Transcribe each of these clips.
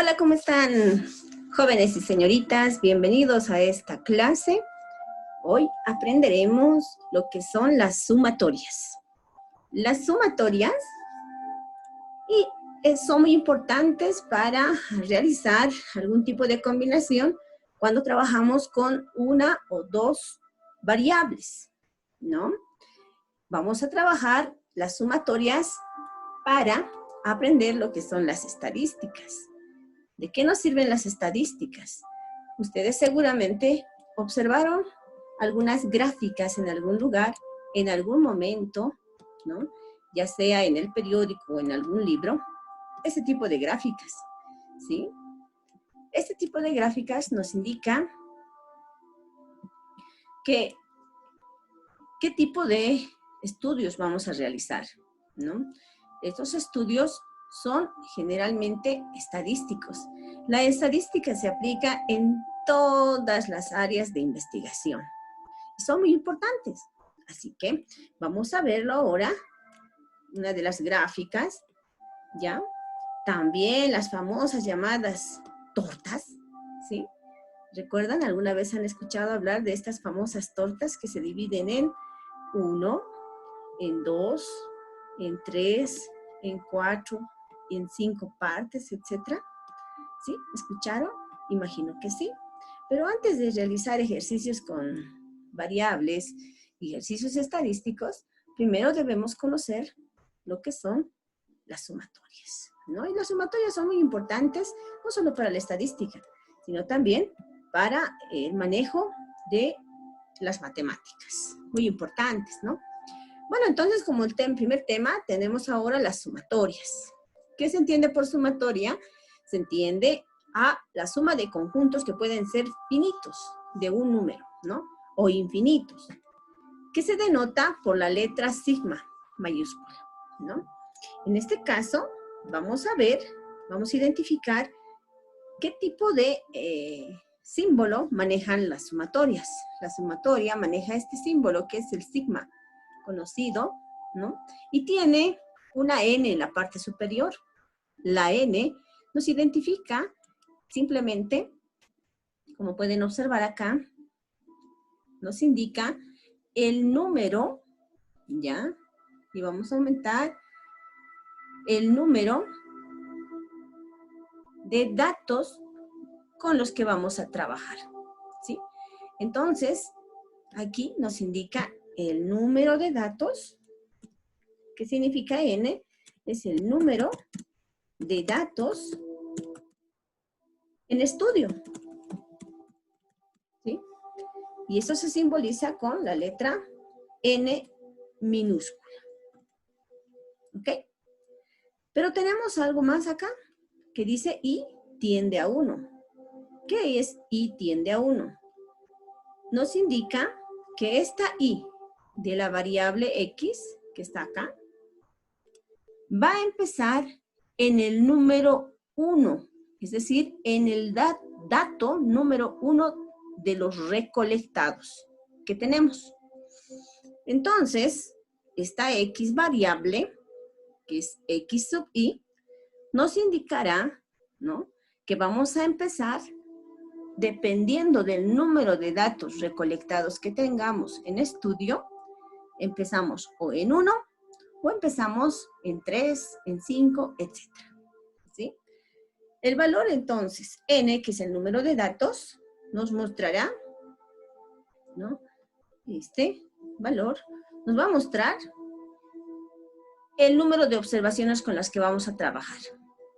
Hola, ¿cómo están, jóvenes y señoritas? Bienvenidos a esta clase. Hoy aprenderemos lo que son las sumatorias. Las sumatorias son muy importantes para realizar algún tipo de combinación cuando trabajamos con una o dos variables, ¿no? Vamos a trabajar las sumatorias para aprender lo que son las estadísticas. ¿De qué nos sirven las estadísticas? Ustedes seguramente observaron algunas gráficas en algún lugar, en algún momento, ¿no? Ya sea en el periódico o en algún libro, ese tipo de gráficas, ¿sí? Este tipo de gráficas nos indica qué tipo de estudios vamos a realizar, ¿no? Estos estudios son generalmente estadísticos. La estadística se aplica en todas las áreas de investigación. Son muy importantes. Así que vamos a verlo ahora. Una de las gráficas, ¿ya? También las famosas llamadas tortas, ¿sí? ¿Recuerdan? ¿Alguna vez han escuchado hablar de estas famosas tortas que se dividen en 1, en 2, en 3, en 4, en 5 partes, etcétera? ¿Sí? ¿Escucharon? Imagino que sí. Pero antes de realizar ejercicios con variables y ejercicios estadísticos, primero debemos conocer lo que son las sumatorias, ¿no? Y las sumatorias son muy importantes, no solo para la estadística, sino también para el manejo de las matemáticas. Muy importantes, ¿no? Bueno, entonces, como el primer tema, tenemos ahora las sumatorias. ¿Qué se entiende por sumatoria? Se entiende a la suma de conjuntos que pueden ser finitos de un número, ¿no? O infinitos, que se denota por la letra sigma mayúscula, ¿no? En este caso, vamos a ver, vamos a identificar qué tipo de símbolo manejan las sumatorias. La sumatoria maneja este símbolo que es el sigma, conocido, ¿no? Y tiene una N en la parte superior. La N nos identifica simplemente, como pueden observar acá, nos indica el número, ¿ya? Y vamos a aumentar el número de datos con los que vamos a trabajar, ¿sí? Entonces, aquí nos indica el número de datos, que significa N, es el número de datos en estudio, ¿sí? Y eso se simboliza con la letra N minúscula, ¿ok? Pero tenemos algo más acá, que dice I tiende a 1. ¿Qué es I tiende a 1? Nos indica que esta I de la variable X, que está acá, va a empezar en el número 1, es decir, en el dato número 1 de los recolectados que tenemos. Entonces, esta X variable, que es X sub I, nos indicará, ¿no?, que vamos a empezar, dependiendo del número de datos recolectados que tengamos en estudio, empezamos o en 1, o empezamos en 3, en 5, etc. ¿Sí? El valor entonces, n, que es el número de datos, nos mostrará, ¿no?, este valor nos va a mostrar el número de observaciones con las que vamos a trabajar.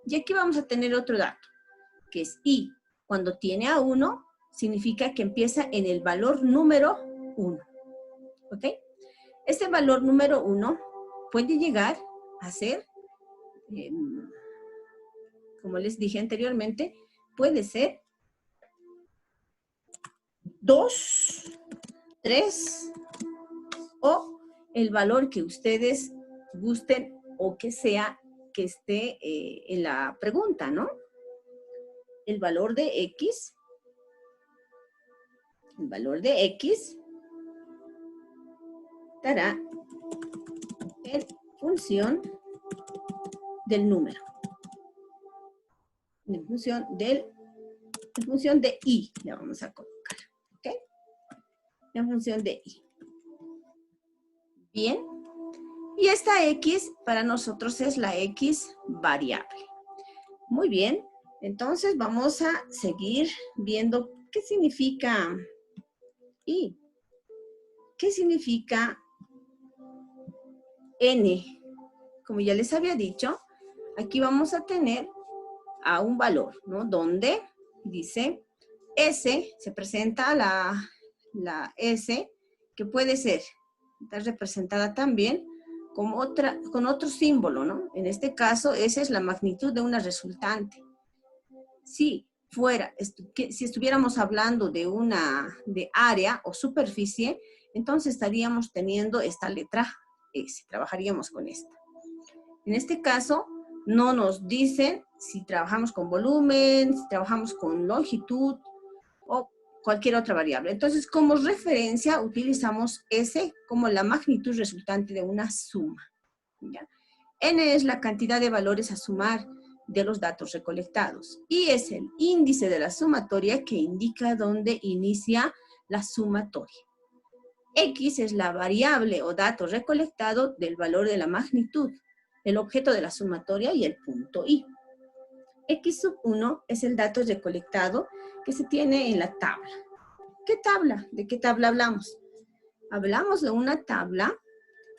Y aquí vamos a tener otro dato, que es i. Cuando tiene a 1, significa que empieza en el valor número 1. ¿Ok? Este valor número 1 puede llegar a ser, como les dije anteriormente, puede ser 2, 3 o el valor que ustedes gusten o que sea que esté en la pregunta, ¿no? El valor de X, estará en función del número. en función de I, le vamos a colocar, ¿ok? En función de I. Bien. Y esta X para nosotros es la X variable. Muy bien. Entonces vamos a seguir viendo qué significa I. ¿Qué significa N? Como ya les había dicho, aquí vamos a tener a un valor, ¿no? Donde dice S, se presenta la S, que puede ser, está representada también con otro símbolo, ¿no? En este caso, esa es la magnitud de una resultante. Si estuviéramos hablando de área o superficie, entonces estaríamos teniendo esta letra S, trabajaríamos con esta. En este caso, no nos dicen si trabajamos con volumen, si trabajamos con longitud o cualquier otra variable. Entonces, como referencia, utilizamos S como la magnitud resultante de una suma, ¿ya? N es la cantidad de valores a sumar de los datos recolectados. Y es el índice de la sumatoria que indica dónde inicia la sumatoria. X es la variable o dato recolectado del valor de la magnitud, el objeto de la sumatoria y el punto I. X sub 1 es el dato recolectado que se tiene en la tabla. ¿Qué tabla? ¿De qué tabla hablamos? Hablamos de una tabla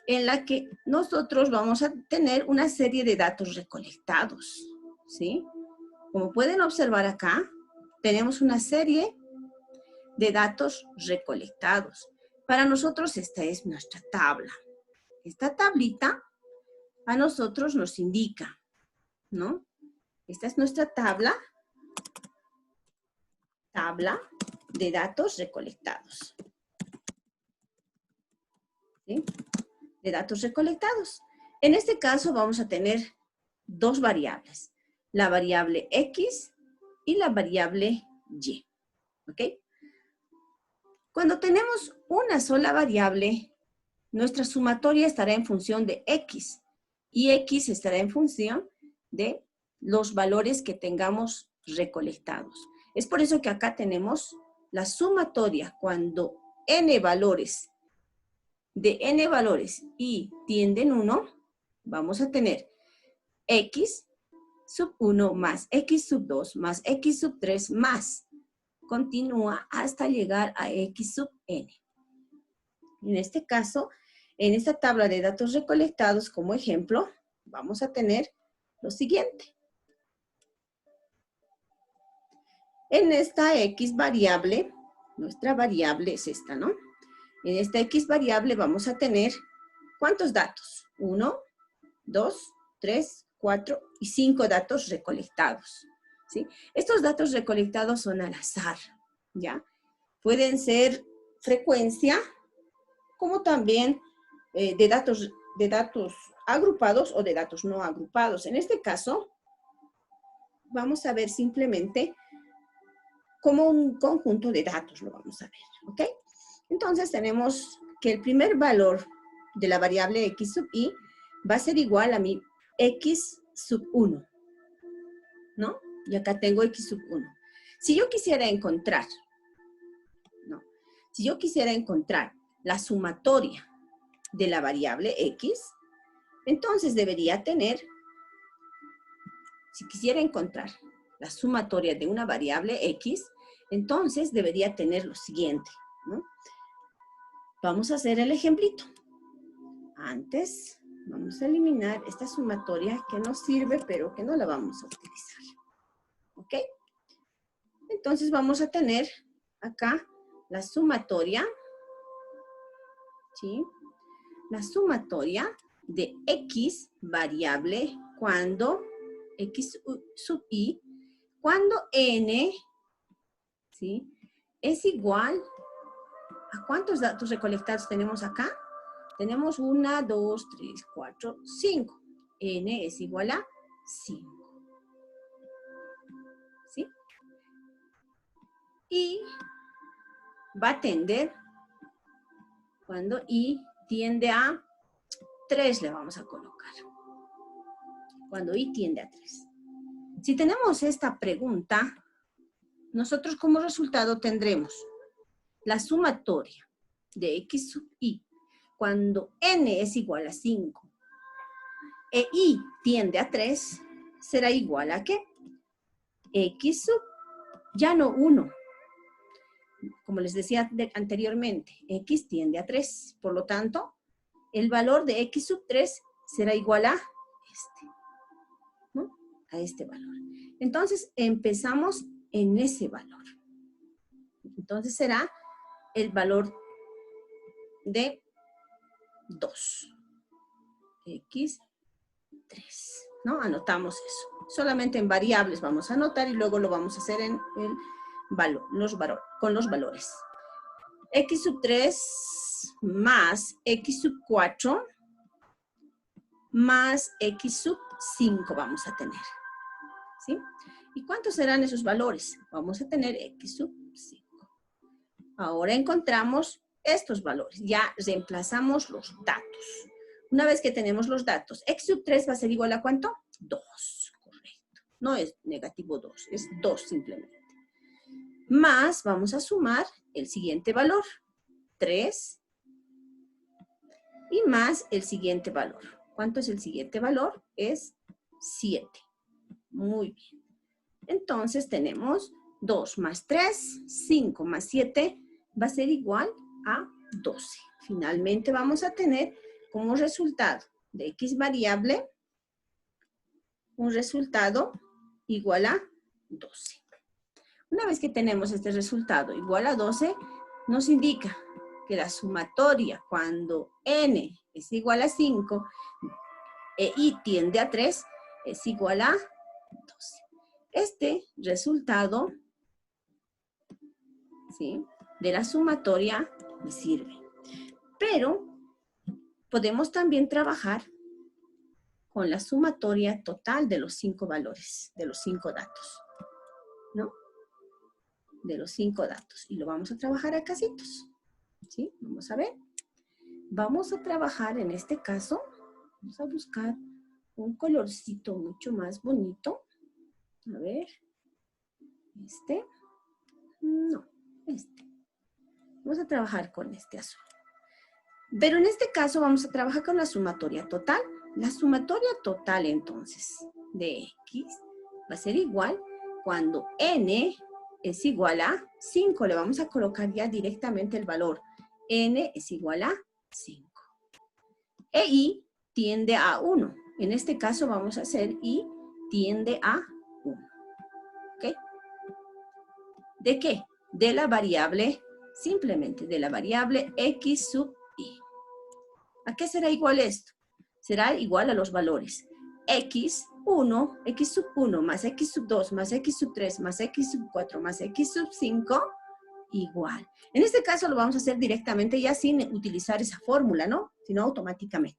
en la que nosotros vamos a tener una serie de datos recolectados, ¿sí? Como pueden observar acá, tenemos una serie de datos recolectados. Para nosotros esta es nuestra tabla. Esta tablita a nosotros nos indica, ¿no? Esta es nuestra tabla de datos recolectados. ¿Sí? De datos recolectados. En este caso vamos a tener dos variables, la variable X y la variable Y. ¿Ok? Cuando tenemos una sola variable, nuestra sumatoria estará en función de X y X estará en función de los valores que tengamos recolectados. Es por eso que acá tenemos la sumatoria cuando n valores de n valores y tienden 1, vamos a tener X sub 1 más X sub 2 más X sub 3 más. Continúa hasta llegar a X sub n. En este caso, en esta tabla de datos recolectados, como ejemplo, vamos a tener lo siguiente. En esta X variable, nuestra variable es esta, ¿no? En esta X variable vamos a tener, ¿cuántos datos? 1, 2, 3, 4 y 5 datos recolectados, ¿sí? Estos datos recolectados son al azar, ¿ya? Pueden ser frecuencia, como también de datos agrupados o de datos no agrupados. En este caso, vamos a ver simplemente como un conjunto de datos, lo vamos a ver, ¿ok? Entonces tenemos que el primer valor de la variable X sub I va a ser igual a mi X sub 1, ¿no? Y acá tengo X sub 1. Si yo quisiera encontrar, ¿no? Si yo quisiera encontrar la sumatoria de la variable X, entonces debería tener, si quisiera encontrar la sumatoria de una variable X, entonces debería tener lo siguiente, ¿no? Vamos a hacer el ejemplito. Antes, vamos a eliminar esta sumatoria que nos sirve, pero que no la vamos a utilizar. ¿Ok? Entonces vamos a tener acá la sumatoria, ¿sí? La sumatoria de X variable cuando X sub I, cuando N, ¿sí? Es igual a ¿cuántos datos recolectados tenemos acá? Tenemos 1, 2, 3, 4, 5. N es igual a 5. ¿Sí? Y va a tender, cuando I tiende a 3 le vamos a colocar. Cuando I tiende a 3. Si tenemos esta pregunta, nosotros como resultado tendremos la sumatoria de x sub i cuando n es igual a 5 e i tiende a 3, será igual a ¿qué? X sub, ya no 1. Como les decía anteriormente, x tiende a 3. Por lo tanto, el valor de x sub 3 será igual a este, ¿no? A este valor. Entonces, empezamos en ese valor. Entonces, será el valor de 2. X 3, ¿no? Anotamos eso. Solamente en variables vamos a anotar y luego lo vamos a hacer en el valor, con los valores. X sub 3 más X sub 4 más X sub 5 vamos a tener. ¿Sí? ¿Y cuántos serán esos valores? Vamos a tener X sub 5. Ahora encontramos estos valores. Ya reemplazamos los datos. Una vez que tenemos los datos, x sub 3 va a ser igual a ¿cuánto? 2, correcto. No es negativo 2, es 2 simplemente. Más, vamos a sumar el siguiente valor, 3. Y más el siguiente valor. ¿Cuánto es el siguiente valor? Es 7. Muy bien. Entonces tenemos 2 más 3, 5 más 7, va a ser igual a 12. Finalmente vamos a tener como resultado de x variable, un resultado igual a 12. Una vez que tenemos este resultado igual a 12, nos indica que la sumatoria cuando n es igual a 5 e i tiende a 3 es igual a 12. Este resultado, ¿sí?, de la sumatoria me sirve. Pero podemos también trabajar con la sumatoria total de los 5 valores, de los 5 datos, ¿no? De los 5 datos. Y lo vamos a trabajar a casitos, ¿sí? Vamos a ver. Vamos a trabajar en este caso, vamos a buscar un colorcito mucho más bonito. A ver. Este. No, este. Vamos a trabajar con este azul. Pero en este caso vamos a trabajar con la sumatoria total. La sumatoria total entonces de x va a ser igual cuando n es igual a 5. Le vamos a colocar ya directamente el valor. N es igual a 5. E i tiende a 1. En este caso vamos a hacer i tiende a 1. ¿Ok? ¿De qué? De la variable, simplemente de la variable x sub i. ¿A qué será igual esto? Será igual a los valores x1, x sub 1 más x sub 2 más x sub 3 más x sub 4 más x sub 5 igual. En este caso lo vamos a hacer directamente ya sin utilizar esa fórmula, ¿no? Sino automáticamente.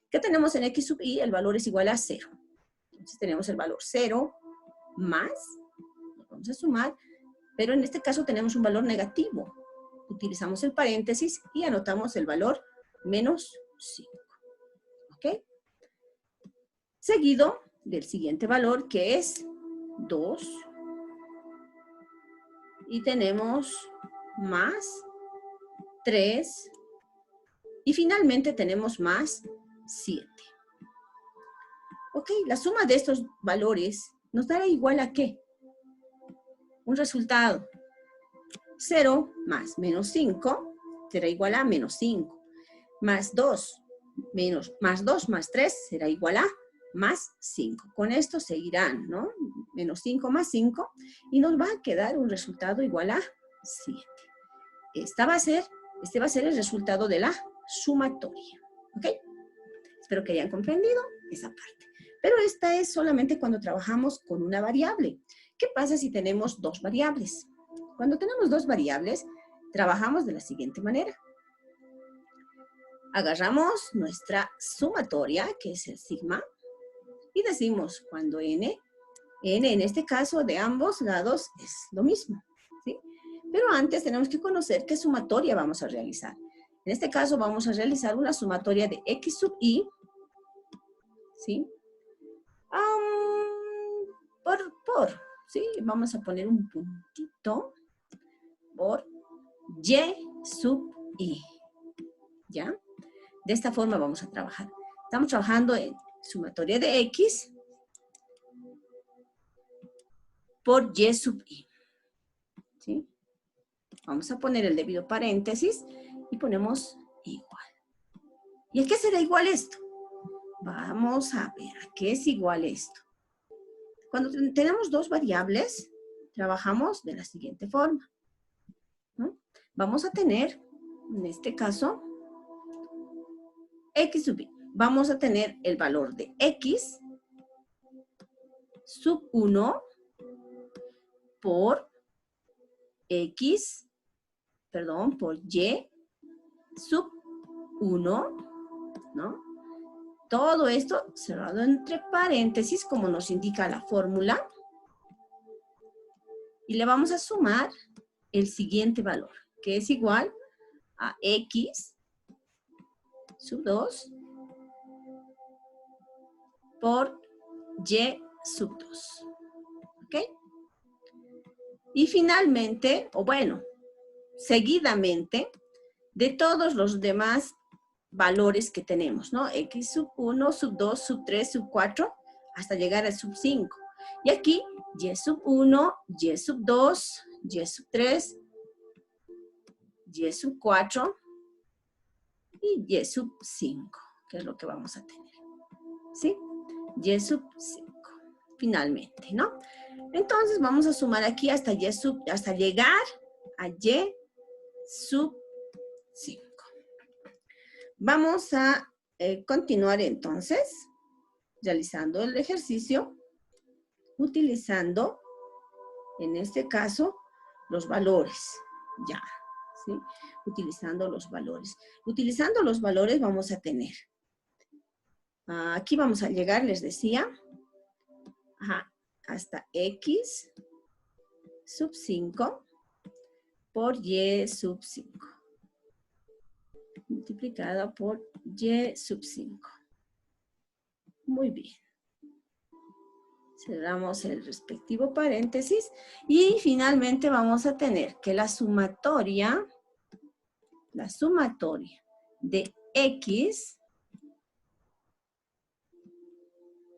¿Qué tenemos en x sub i? El valor es igual a 0. Entonces tenemos el valor 0 más, lo vamos a sumar, pero en este caso tenemos un valor negativo. Utilizamos el paréntesis y anotamos el valor menos 5. ¿Ok? Seguido del siguiente valor que es 2. Y tenemos más 3. Y finalmente tenemos más 7. ¿Ok? La suma de estos valores nos dará igual a ¿qué? Un resultado. 0 más menos 5 será igual a menos 5. Más 2 más 3 será igual a más 5. Con esto seguirán, ¿no? Menos 5 más 5 y nos va a quedar un resultado igual a 7. Este va a ser el resultado de la sumatoria. ¿Ok? Espero que hayan comprendido esa parte. Pero esta es solamente cuando trabajamos con una variable. ¿Qué pasa si tenemos dos variables? Cuando tenemos dos variables, trabajamos de la siguiente manera. Agarramos nuestra sumatoria, que es el sigma, y decimos cuando n en este caso de ambos lados es lo mismo, ¿sí? Pero antes tenemos que conocer qué sumatoria vamos a realizar. En este caso vamos a realizar una sumatoria de x sub i, ¿sí? ¿sí? Vamos a poner un puntito por y sub i, ¿ya? De esta forma vamos a trabajar. Estamos trabajando en sumatoria de x por y sub i, ¿sí? Vamos a poner el debido paréntesis y ponemos igual. ¿Y a qué será igual esto? Vamos a ver, ¿a qué es igual esto? Cuando tenemos dos variables, trabajamos de la siguiente forma, ¿no? Vamos a tener, en este caso, x sub i. Vamos a tener el valor de x sub 1 por por y sub 1, ¿no? Todo esto cerrado entre paréntesis, como nos indica la fórmula. Y le vamos a sumar el siguiente valor, que es igual a x sub 2 por y sub 2. ¿Ok? Y finalmente, o bueno, seguidamente, de todos los demás valores que tenemos, ¿no? X sub 1, sub 2, sub 3, sub 4, hasta llegar al sub 5. Y aquí, y sub 1, y sub 2, y sub 3, y sub 4 y y sub 5, que es lo que vamos a tener, ¿sí? Y sub 5, finalmente, ¿no? Entonces vamos a sumar aquí hasta llegar a y sub 5. Vamos a continuar entonces realizando el ejercicio utilizando, en este caso, los valores, ya, ¿sí? Utilizando los valores. Utilizando los valores vamos a tener, aquí vamos a llegar, les decía, hasta x sub 5 por y sub 5. Multiplicada por y sub 5. Muy bien. Cerramos el respectivo paréntesis y finalmente vamos a tener que la sumatoria de x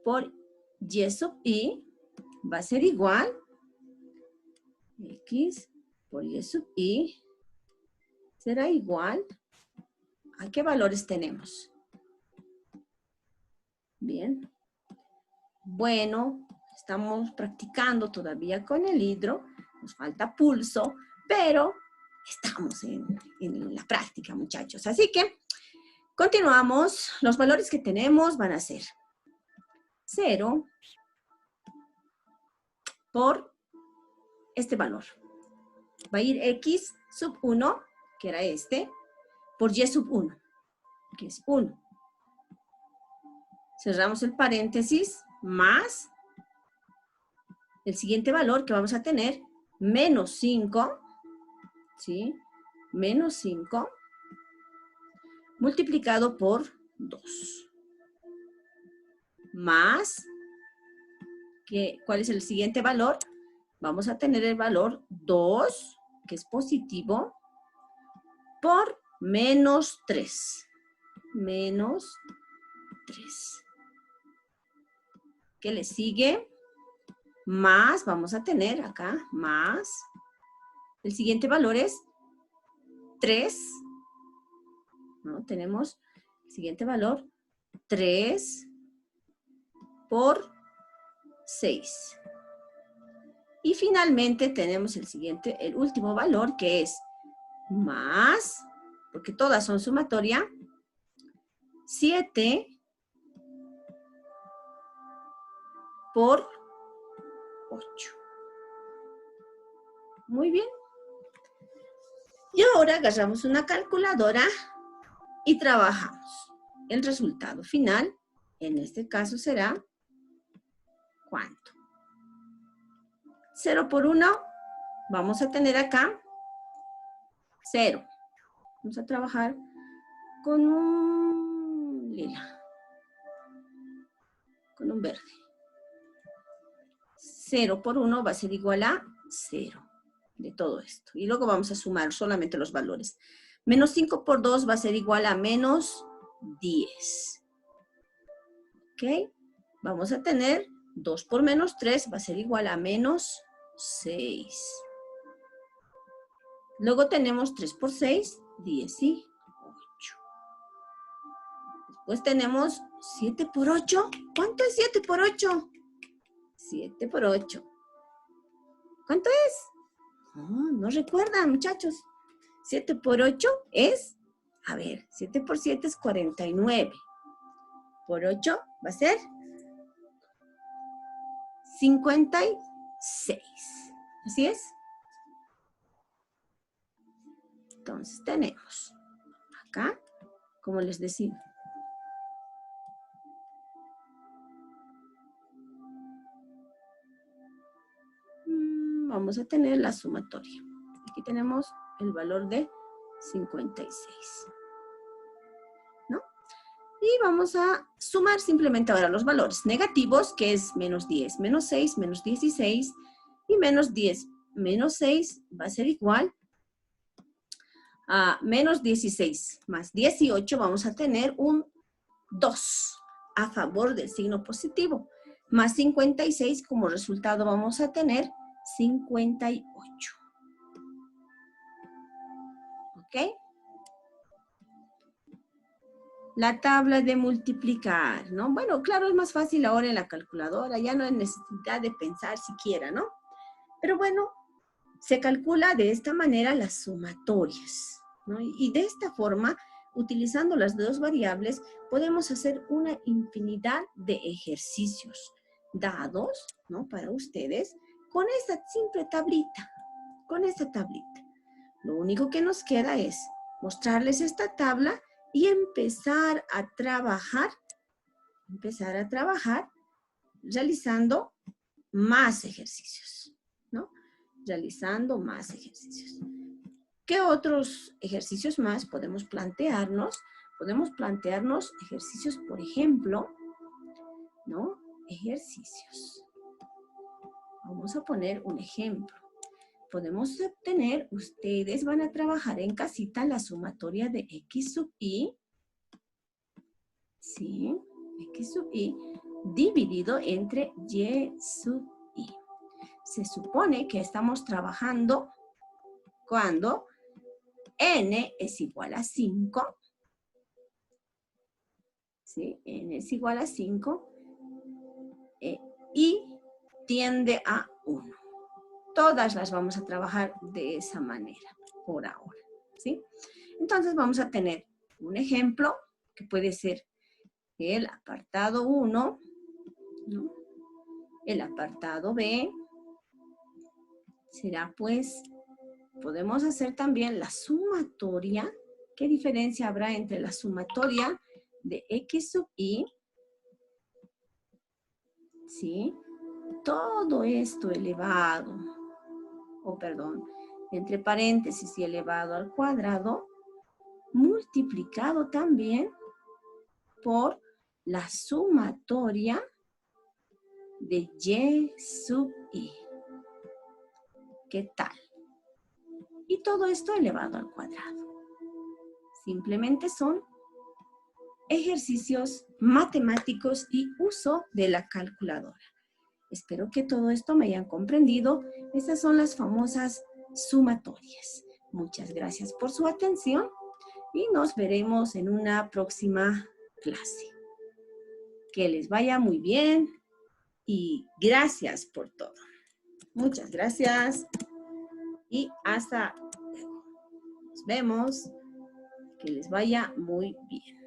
por y sub i va a ser igual x por y sub i será igual a qué valores tenemos. Bien. Bueno, estamos practicando todavía con el hidro, nos falta pulso, pero estamos en la práctica, muchachos. Así que continuamos. Los valores que tenemos van a ser 0 por este valor. Va a ir x sub 1, que era este, por y sub 1, que es 1. Cerramos el paréntesis, más el siguiente valor que vamos a tener, menos 5, ¿sí? Menos 5, multiplicado por 2. Más, ¿cuál es el siguiente valor? Vamos a tener el valor 2, que es positivo, por menos 3. Menos 3. ¿Qué le sigue? Más, vamos a tener acá, más. El siguiente valor es 3. ¿No? Tenemos el siguiente valor, 3 por 6. Y finalmente tenemos el último valor, que es más, porque todas son sumatoria, 7 por 8. Muy bien. Y ahora agarramos una calculadora y trabajamos. El resultado final, en este caso será, ¿cuánto? 0 por 1, vamos a tener acá 0. Vamos a trabajar con un lila, con un verde. 0 por 1 va a ser igual a 0 de todo esto. Y luego vamos a sumar solamente los valores. Menos 5 por 2 va a ser igual a menos 10. ¿Ok? Vamos a tener 2 por menos 3 va a ser igual a menos 6. Luego tenemos 3 por 6, 18. Después tenemos 7 por 8. ¿Cuánto es 7 por 8? 7 por 8. ¿Cuánto es? Oh, no recuerdan, muchachos. 7 por 8 es, a ver, 7 por 7 es 49. Por 8 va a ser 56. ¿Así es? Entonces tenemos acá, como les decía, vamos a tener la sumatoria. Aquí tenemos el valor de 56. ¿No? Y vamos a sumar simplemente ahora los valores negativos, que es menos 10, menos 6, menos 16, y menos 10, menos 6 va a ser igual a menos 16 más 18, vamos a tener un 2 a favor del signo positivo, más 56, como resultado vamos a tener 58. ¿Ok? La tabla de multiplicar, ¿no? Bueno, claro, es más fácil ahora en la calculadora, ya no hay necesidad de pensar siquiera, ¿no? Pero bueno, se calcula de esta manera las sumatorias, ¿no? Y de esta forma, utilizando las dos variables, podemos hacer una infinidad de ejercicios dados, ¿no? Para ustedes, con esta simple tablita, con esta tablita. Lo único que nos queda es mostrarles esta tabla y empezar a trabajar realizando más ejercicios, ¿no? Realizando más ejercicios. ¿Qué otros ejercicios más podemos plantearnos? Podemos plantearnos ejercicios, por ejemplo, ¿no? Ejercicios. Vamos a poner un ejemplo. Podemos obtener, ustedes van a trabajar en casita la sumatoria de x sub i, ¿sí? X sub i dividido entre y sub i. Se supone que estamos trabajando cuando n es igual a 5, ¿sí? N es igual a 5 y tiende a 1. Todas las vamos a trabajar de esa manera por ahora, ¿sí? Entonces vamos a tener un ejemplo que puede ser el apartado 1, ¿no? El apartado B será pues, podemos hacer también la sumatoria. ¿Qué diferencia habrá entre la sumatoria de x sub i? ¿Sí? Todo esto elevado, entre paréntesis y elevado al cuadrado, multiplicado también por la sumatoria de y sub i. ¿Qué tal? Y todo esto elevado al cuadrado. Simplemente son ejercicios matemáticos y uso de la calculadora. Espero que todo esto me hayan comprendido. Estas son las famosas sumatorias. Muchas gracias por su atención y nos veremos en una próxima clase. Que les vaya muy bien y gracias por todo. Muchas gracias y hasta luego. Nos vemos. Que les vaya muy bien.